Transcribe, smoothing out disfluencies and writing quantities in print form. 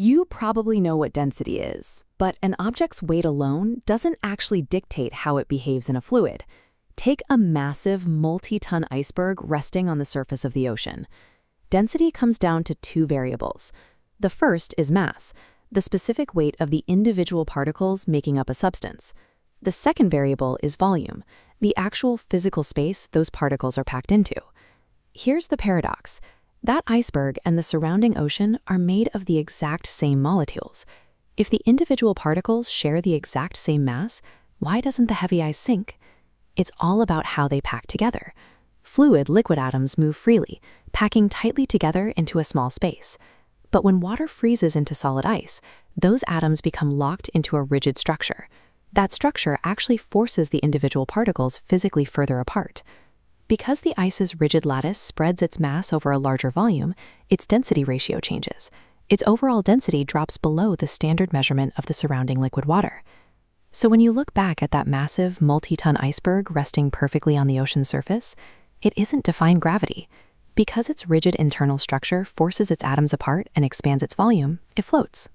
You probably know what density is, but an object's weight alone doesn't actually dictate how it behaves in a fluid. Take a massive multi-ton iceberg resting on the surface of the ocean. Density comes down to two variables. The first is mass, the specific weight of the individual particles making up a substance. The second variable is volume, the actual physical space those particles are packed into. Here's the paradox. That iceberg and the surrounding ocean are made of the exact same molecules. If the individual particles share the exact same mass, why doesn't the heavy ice sink? It's all about how they pack together. Fluid-liquid atoms move freely, packing tightly together into a small space. But when water freezes into solid ice, those atoms become locked into a rigid structure. That structure actually forces the individual particles physically further apart. Because the ice's rigid lattice spreads its mass over a larger volume, its density ratio changes. Its overall density drops below the standard measurement of the surrounding liquid water. So when you look back at that massive, multi-ton iceberg resting perfectly on the ocean's surface, it isn't defying gravity. Because its rigid internal structure forces its atoms apart and expands its volume, it floats.